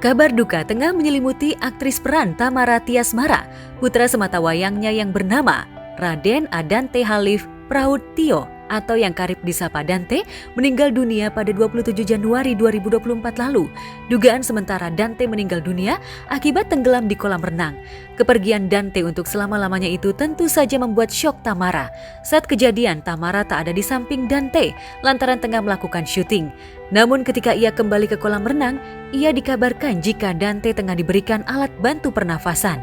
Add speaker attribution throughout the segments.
Speaker 1: Kabar duka tengah menyelimuti aktris peran Tamara Tiasmara, putra sematawayangnya yang bernama Raden Adante Halif Prautyo atau yang karib disapa Dante, meninggal dunia pada 27 Januari 2024 lalu. Dugaan sementara Dante meninggal dunia akibat tenggelam di kolam renang. Kepergian Dante untuk selama-lamanya itu tentu saja membuat syok Tamara. Saat kejadian, Tamara tak ada di samping Dante lantaran tengah melakukan syuting. Namun ketika ia kembali ke kolam renang, ia dikabarkan jika Dante tengah diberikan alat bantu pernafasan.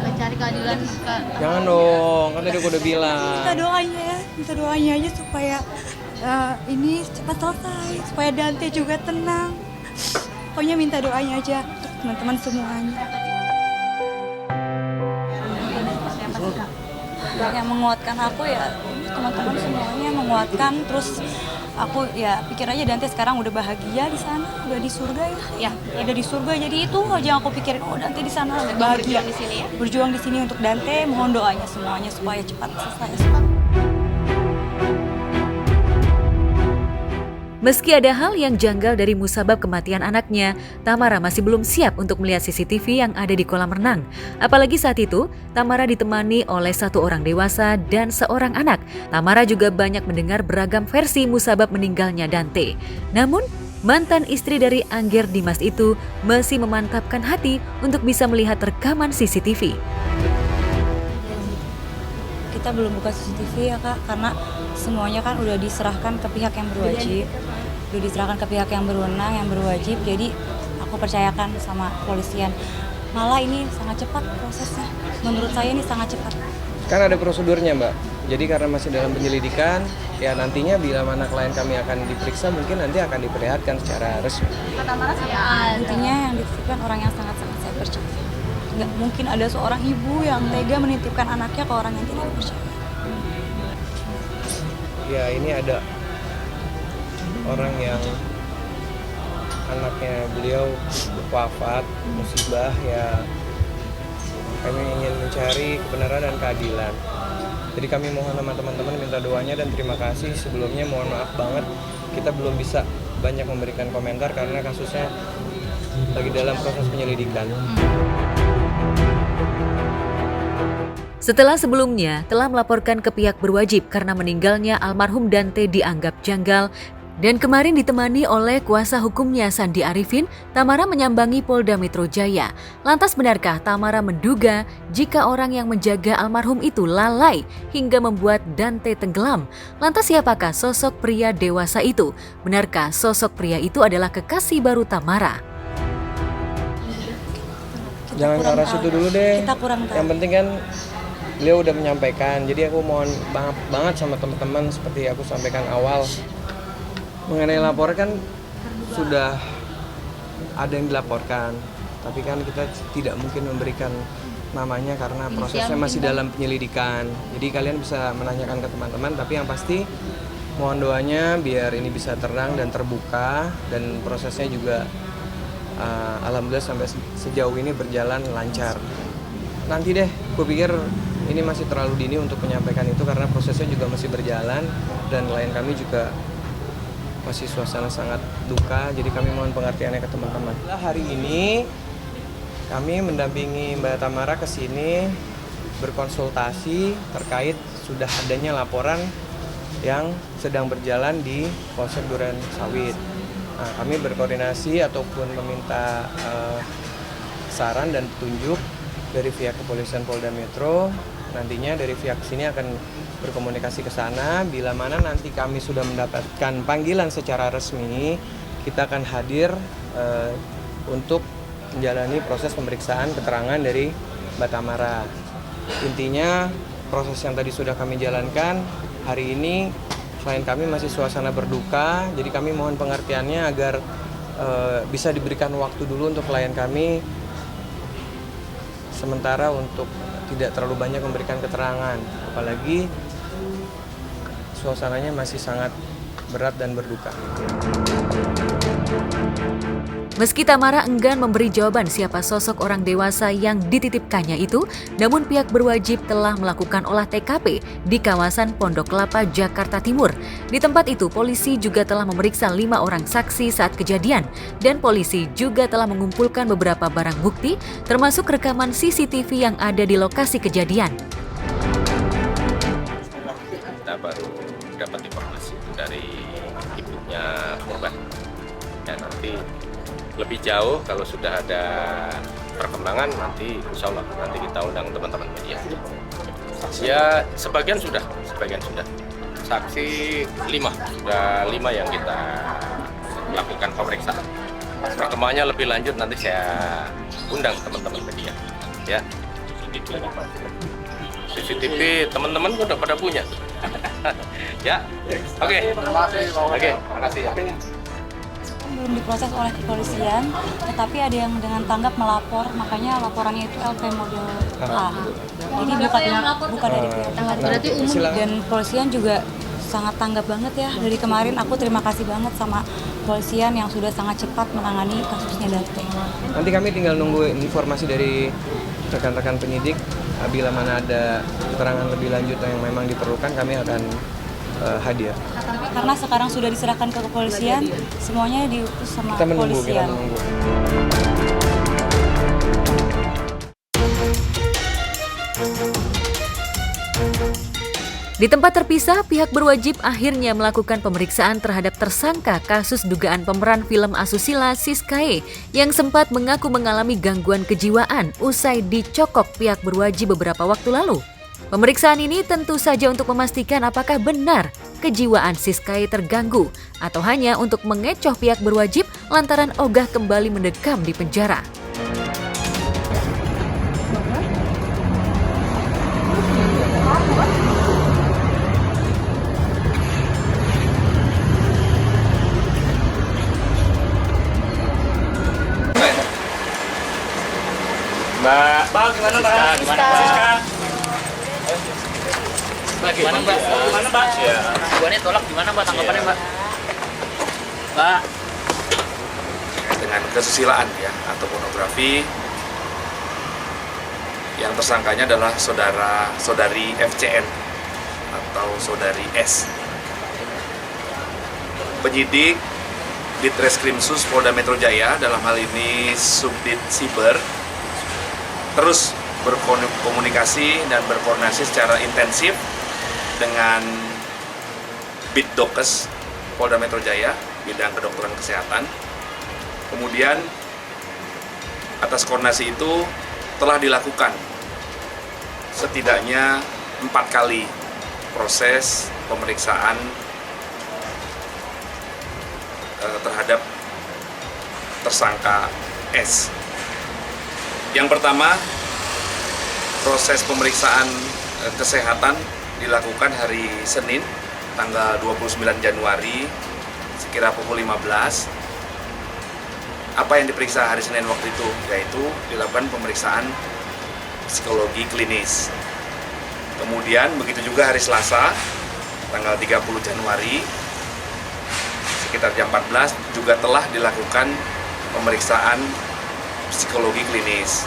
Speaker 2: Mencari keadilan.
Speaker 3: Jangan dong, kan tadi aku udah bilang.
Speaker 2: Minta doanya aja supaya ini cepat selesai, supaya Dante juga tenang. Pokoknya minta doanya aja untuk teman-teman semuanya.
Speaker 4: Yang menguatkan aku ya teman-teman semuanya menguatkan, terus aku ya pikir aja Dante sekarang udah bahagia di sana, udah di surga ya udah di surga, jadi itu aja yang aku pikirin. Oh, Dante di sana udah bahagia di sini ya, berjuang di sini untuk Dante. Mohon doanya semuanya supaya cepat selesai.
Speaker 1: Meski ada hal yang janggal dari musabab kematian anaknya, Tamara masih belum siap untuk melihat CCTV yang ada di kolam renang. Apalagi saat itu, Tamara ditemani oleh satu orang dewasa dan seorang anak. Tamara juga banyak mendengar beragam versi musabab meninggalnya Dante. Namun, mantan istri dari Angger Dimas itu masih memantapkan hati untuk bisa melihat rekaman CCTV.
Speaker 4: Kita belum buka CCTV ya Kak, karena semuanya kan udah diserahkan ke pihak yang berwajib, udah diserahkan ke pihak yang berwenang, yang berwajib. Jadi aku percayakan sama kepolisian. Malah ini sangat cepat prosesnya, menurut saya ini sangat cepat.
Speaker 3: Kan ada prosedurnya Mbak, jadi karena masih dalam penyelidikan, ya nantinya bila mana klien kami akan diperiksa, mungkin nanti akan diperlihatkan secara resmi.
Speaker 4: Intinya yang dititipkan orang yang sangat-sangat saya percaya. Nggak mungkin ada seorang ibu yang tega menitipkan anaknya ke orang yang tidak percaya.
Speaker 3: Ya ini ada orang yang anaknya beliau wafat musibah, ya kami ingin mencari kebenaran dan keadilan. Jadi kami mohon sama teman-teman minta doanya dan terima kasih. Sebelumnya mohon maaf banget kita belum bisa banyak memberikan komentar karena kasusnya lagi dalam proses penyelidikan.
Speaker 1: Setelah sebelumnya telah melaporkan ke pihak berwajib karena meninggalnya almarhum Dante dianggap janggal, dan kemarin ditemani oleh kuasa hukumnya Sandi Arifin, Tamara menyambangi Polda Metro Jaya. Lantas benarkah Tamara menduga jika orang yang menjaga almarhum itu lalai hingga membuat Dante tenggelam? Lantas siapakah sosok pria dewasa itu? Benarkah sosok pria itu adalah kekasih baru Tamara?
Speaker 3: Jangan ke arah situ dulu deh.
Speaker 4: Kita kurang tahu.
Speaker 3: Yang penting kan beliau udah menyampaikan. Jadi aku mohon banget sama teman-teman seperti aku sampaikan awal. Mengenai laporan kan sudah ada yang dilaporkan, tapi kan kita tidak mungkin memberikan namanya karena prosesnya masih dalam penyelidikan. Jadi kalian bisa menanyakan ke teman-teman, tapi yang pasti mohon doanya biar ini bisa terang dan terbuka, dan prosesnya juga alhamdulillah sampai sejauh ini berjalan lancar. Nanti deh, gue pikir ini masih terlalu dini untuk menyampaikan itu karena prosesnya juga masih berjalan dan klien kami juga masih suasana sangat duka, jadi kami mohon pengertiannya ke teman-teman. Hari ini kami mendampingi Mbak Tamara ke sini berkonsultasi terkait sudah adanya laporan yang sedang berjalan di Polsek Duren Sawit. Nah, kami berkoordinasi ataupun meminta saran dan petunjuk dari pihak kepolisian Polda Metro. Nantinya dari pihak sini akan berkomunikasi ke sana. Bila mana nanti kami sudah mendapatkan panggilan secara resmi, kita akan hadir untuk menjalani proses pemeriksaan keterangan dari Mbak Tamara. Intinya proses yang tadi sudah kami jalankan, hari ini klien kami masih suasana berduka, jadi kami mohon pengertiannya agar bisa diberikan waktu dulu untuk klien kami sementara untuk tidak terlalu banyak memberikan keterangan, apalagi suasananya masih sangat berat dan berduka.
Speaker 1: Meski Tamara enggan memberi jawaban siapa sosok orang dewasa yang dititipkannya itu, namun pihak berwajib telah melakukan olah TKP di kawasan Pondok Kelapa, Jakarta Timur. Di tempat itu, polisi juga telah memeriksa 5 orang saksi saat kejadian, dan polisi juga telah mengumpulkan beberapa barang bukti, termasuk rekaman CCTV yang ada di lokasi kejadian.
Speaker 5: Kita baru dapat informasi dari ibunya korban. Ya, nanti lebih jauh kalau sudah ada perkembangan nanti insya Allah nanti kita undang teman-teman media. Ya sebagian sudah. Saksi 5 yang kita lakukan pemeriksaan. Perkembangannya lebih lanjut nanti saya undang teman-teman media. Ya CCTV teman-teman udah pada punya. Ya, oke. Oke, makasih ya.
Speaker 4: Belum diproses oleh kepolisian, tetapi ada yang dengan tanggap melapor, makanya laporannya itu LP model A. Jadi bukan dari pihak tanggap. Berarti umum. Dan kepolisian juga sangat tanggap banget ya. Dari kemarin aku terima kasih banget sama kepolisian yang sudah sangat cepat menangani kasusnya Dante.
Speaker 3: Nanti kami tinggal nunggu informasi dari rekan-rekan penyidik. Bila mana ada keterangan lebih lanjut yang memang diperlukan, kami akan hadir.
Speaker 4: Karena sekarang sudah diserahkan ke kepolisian, semuanya diutus sama kepolisian.
Speaker 1: Di tempat terpisah, pihak berwajib akhirnya melakukan pemeriksaan terhadap tersangka kasus dugaan pemeran film asusila Siskae yang sempat mengaku mengalami gangguan kejiwaan usai dicokok pihak berwajib beberapa waktu lalu. Pemeriksaan ini tentu saja untuk memastikan apakah benar kejiwaan Siskae terganggu atau hanya untuk mengecoh pihak berwajib lantaran ogah kembali mendekam di penjara.
Speaker 5: Mbak, gimana Mbak? Siska.
Speaker 6: Mbak, gimana Mbak? Gimana Mbak? Gimana tolak gimana Mbak tanggapannya Mbak? Mbak.
Speaker 7: Dengan kesusilaan ya atau pornografi, yang tersangkanya adalah saudari FCN atau saudari S. Penyidik Ditreskrimsus Polda Metro Jaya, dalam hal ini Subdit Siber, terus berkomunikasi dan berkoordinasi secara intensif dengan Bitdokes Polda Metro Jaya, bidang kedokteran kesehatan. Kemudian atas koordinasi itu telah dilakukan setidaknya 4 kali proses pemeriksaan terhadap tersangka S. Yang pertama, proses pemeriksaan kesehatan dilakukan hari Senin, tanggal 29 Januari, sekira pukul 15. Apa yang diperiksa hari Senin waktu itu? Yaitu dilakukan pemeriksaan psikologi klinis. Kemudian begitu juga hari Selasa, tanggal 30 Januari, sekitar jam 14, juga telah dilakukan pemeriksaan psikologi klinis.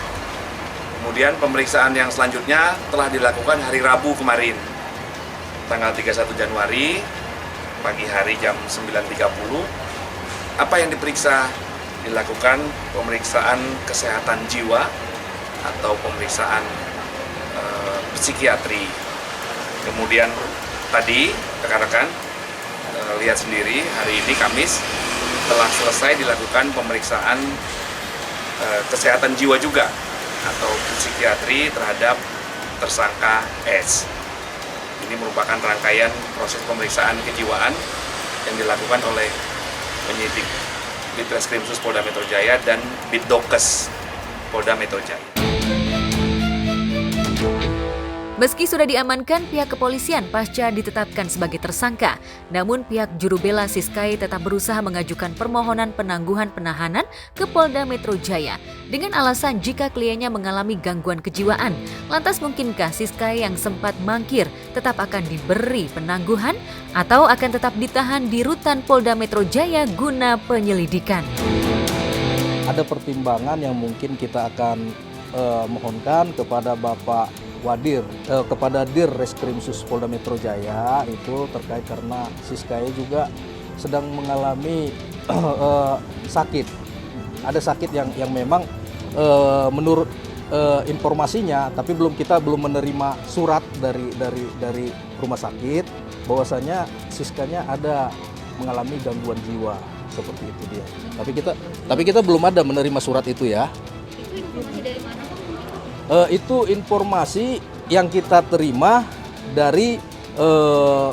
Speaker 7: Kemudian pemeriksaan yang selanjutnya telah dilakukan hari Rabu kemarin, tanggal 31 Januari, pagi hari jam 9.30. Apa yang diperiksa? Dilakukan pemeriksaan kesehatan jiwa atau pemeriksaan psikiatri. Kemudian tadi rekan-rekan lihat sendiri, hari ini Kamis telah selesai dilakukan pemeriksaan kesehatan jiwa juga atau psikiatri terhadap tersangka S. Ini merupakan rangkaian proses pemeriksaan kejiwaan yang dilakukan oleh penyidik Ditreskrimsus Polda Metro Jaya dan Bitdokes Polda Metro Jaya.
Speaker 1: Meski sudah diamankan pihak kepolisian pasca ditetapkan sebagai tersangka, namun pihak juru bela Siskae tetap berusaha mengajukan permohonan penangguhan penahanan ke Polda Metro Jaya dengan alasan jika kliennya mengalami gangguan kejiwaan. Lantas mungkinkah Siskae yang sempat mangkir tetap akan diberi penangguhan atau akan tetap ditahan di rutan Polda Metro Jaya guna penyelidikan?
Speaker 8: Ada pertimbangan yang mungkin kita akan mohonkan kepada Bapak Wadir, kepada Dir Reskrimsus Polda Metro Jaya itu terkait karena Siskae juga sedang mengalami sakit. Ada sakit yang memang menurut informasinya, tapi kita belum menerima surat dari rumah sakit bahwasanya Siskanya ada mengalami gangguan jiwa seperti itu dia. Tapi kita belum ada menerima surat itu ya. Itu informasi dari mana? Itu informasi yang kita terima dari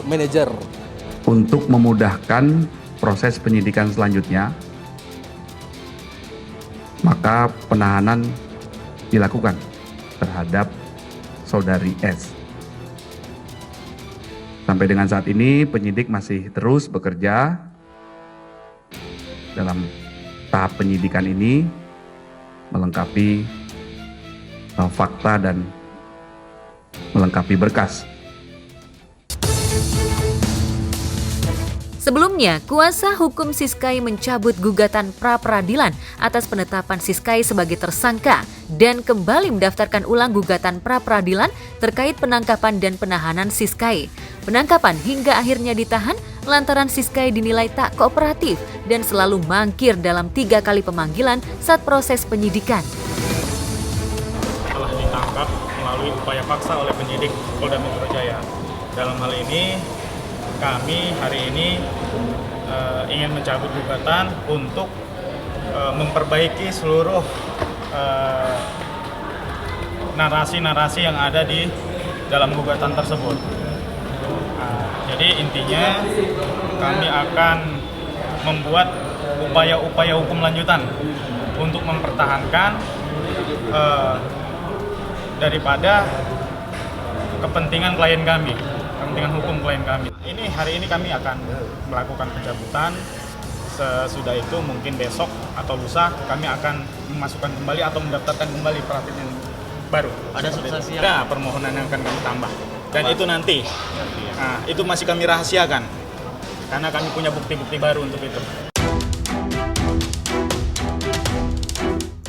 Speaker 8: manajer.
Speaker 9: Untuk memudahkan proses penyidikan selanjutnya, maka penahanan dilakukan terhadap saudari S. Sampai dengan saat ini penyidik masih terus bekerja dalam tahap penyidikan ini melengkapi fakta dan melengkapi berkas.
Speaker 1: Sebelumnya, kuasa hukum Siskae mencabut gugatan pra-peradilan atas penetapan Siskae sebagai tersangka dan kembali mendaftarkan ulang gugatan pra-peradilan terkait penangkapan dan penahanan Siskae. Penangkapan hingga akhirnya ditahan lantaran Siskae dinilai tak kooperatif dan selalu mangkir dalam 3 kali pemanggilan saat proses penyidikan.
Speaker 10: Telah ditangkap melalui upaya paksa oleh penyidik Polda Metro Jaya. Dalam hal ini, kami hari ini ingin mencabut gugatan untuk memperbaiki seluruh narasi-narasi yang ada di dalam gugatan tersebut. Jadi intinya kami akan membuat upaya-upaya hukum lanjutan untuk mempertahankan daripada kepentingan klien kami, kepentingan hukum klien kami. Hari ini kami akan melakukan pencabutan. Sesudah itu mungkin besok atau lusa kami akan memasukkan kembali atau mendaftarkan kembali pratit yang baru. Ada substansi yang permohonan yang akan kami tambah. Dan itu nanti, itu masih kami rahasiakan karena kami punya bukti-bukti baru untuk itu.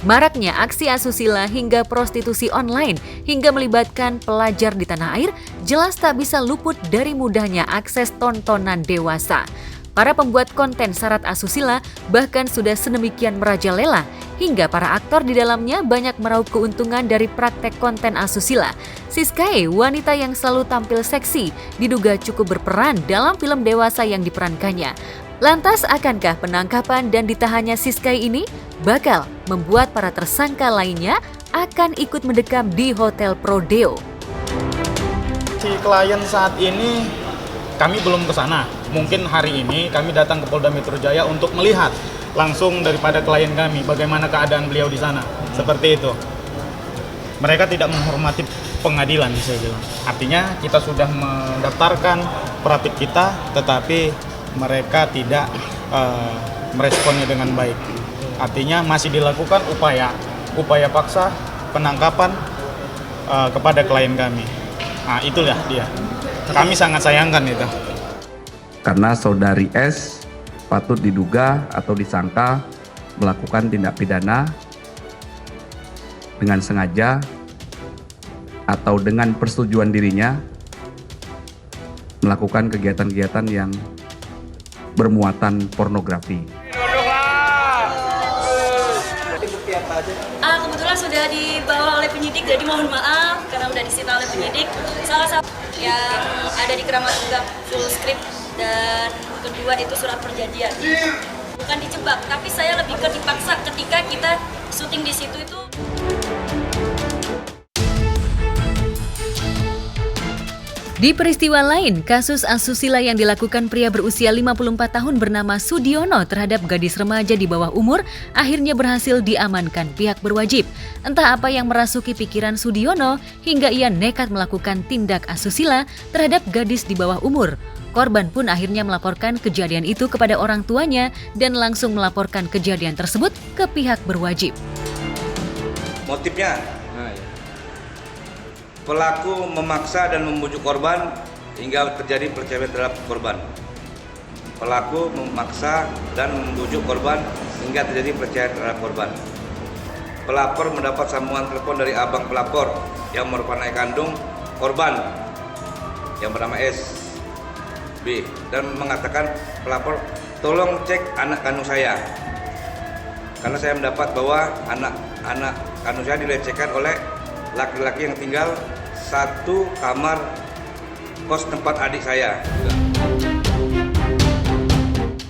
Speaker 1: Maraknya aksi asusila hingga prostitusi online hingga melibatkan pelajar di tanah air jelas tak bisa luput dari mudahnya akses tontonan dewasa. Para pembuat konten syarat asusila bahkan sudah sedemikian merajalela hingga para aktor di dalamnya banyak meraup keuntungan dari praktek konten asusila. Siskae, wanita yang selalu tampil seksi, diduga cukup berperan dalam film dewasa yang diperankannya. Lantas akankah penangkapan dan ditahannya Siskae ini bakal membuat para tersangka lainnya akan ikut mendekam di Hotel Prodeo?
Speaker 10: Si klien saat ini kami belum ke sana. Mungkin hari ini kami datang ke Polda Metro Jaya untuk melihat langsung daripada klien kami bagaimana keadaan beliau di sana. Seperti itu. Mereka tidak menghormati pengadilan bisa bilang. Artinya kita sudah mendaftarkan pratit kita, tetapi mereka tidak meresponnya dengan baik. Artinya masih dilakukan upaya paksa penangkapan kepada klien kami. Nah, itulah dia. Kami sangat sayangkan itu.
Speaker 9: Karena saudari S patut diduga atau disangka melakukan tindak pidana dengan sengaja atau dengan persetujuan dirinya melakukan kegiatan-kegiatan yang bermuatan pornografi.
Speaker 4: Kebetulan sudah dibawa oleh penyidik, jadi mohon maaf karena sudah disita oleh penyidik. Salah satu yang ada di Keramat juga full script, dan kedua itu surat perjanjian. Bukan dijebak, tapi saya lebih ke dipaksa ketika kita syuting di situ itu.
Speaker 1: Di peristiwa lain, kasus asusila yang dilakukan pria berusia 54 tahun bernama Sudiono terhadap gadis remaja di bawah umur akhirnya berhasil diamankan pihak berwajib. Entah apa yang merasuki pikiran Sudiono hingga ia nekat melakukan tindak asusila terhadap gadis di bawah umur. Korban pun akhirnya melaporkan kejadian itu kepada orang tuanya dan langsung melaporkan kejadian tersebut ke pihak berwajib.
Speaker 11: Motifnya, pelaku memaksa dan membujuk korban hingga terjadi perceraian terhadap korban. Pelaku memaksa dan membujuk korban hingga terjadi perceraian terhadap korban. Pelapor mendapat sambungan telepon dari abang pelapor yang merupakan ayah kandung korban yang bernama S. B. Dan mengatakan pelapor, tolong cek anak kandung saya. Karena saya mendapat bahwa anak kandung saya dilecehkan oleh laki-laki yang tinggal satu kamar kos tempat adik saya.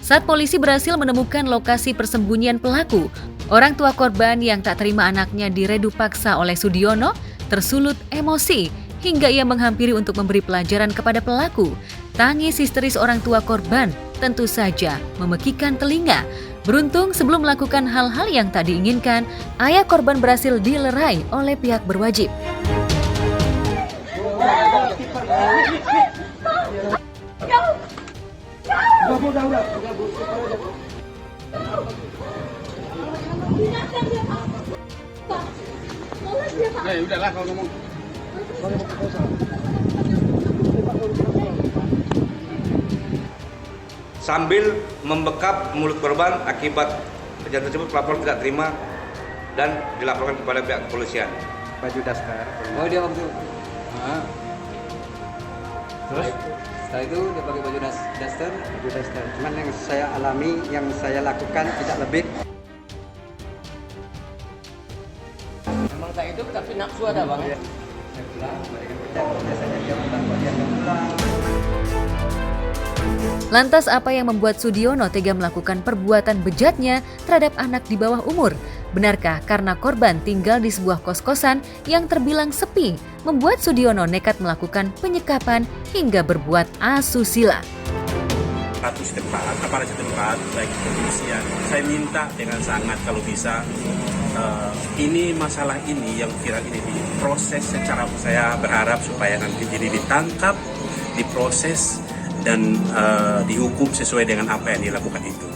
Speaker 1: Saat polisi berhasil menemukan lokasi persembunyian pelaku, orang tua korban yang tak terima anaknya diredu paksa oleh Sudiono tersulut emosi hingga ia menghampiri untuk memberi pelajaran kepada pelaku. Tangis histeris orang tua korban tentu saja memekikan telinga. Beruntung sebelum melakukan hal-hal yang tak diinginkan, ayah korban berhasil dilerai oleh pihak berwajib.
Speaker 10: Udahlah kalau ngomong.
Speaker 11: Sambil membekap mulut korban akibat kejadian tersebut, pelapor tidak terima dan dilaporkan kepada pihak kepolisian.
Speaker 3: Baju daster.
Speaker 12: Oh dia waktu
Speaker 3: Terus
Speaker 12: setelah itu dia pakai baju daster.
Speaker 3: baju daster. Cuman yang saya alami, yang saya lakukan tidak lebih.
Speaker 12: Memang tak itu tapi nafsu ada bang.
Speaker 3: Saya pulang, berikan kerjaan. Biasanya dia pulang, dia pulang.
Speaker 1: Lantas apa yang membuat Sudiono tega melakukan perbuatan bejatnya terhadap anak di bawah umur? Benarkah karena korban tinggal di sebuah kos-kosan yang terbilang sepi, membuat Sudiono nekat melakukan penyekapan hingga berbuat asusila?
Speaker 13: Aparat setempat, baik kepolisian, saya minta dengan sangat kalau bisa ini masalah ini yang viral ini diproses secara, saya berharap supaya nanti jadi ditangkap, diproses dan dihukum sesuai dengan apa yang dilakukan itu.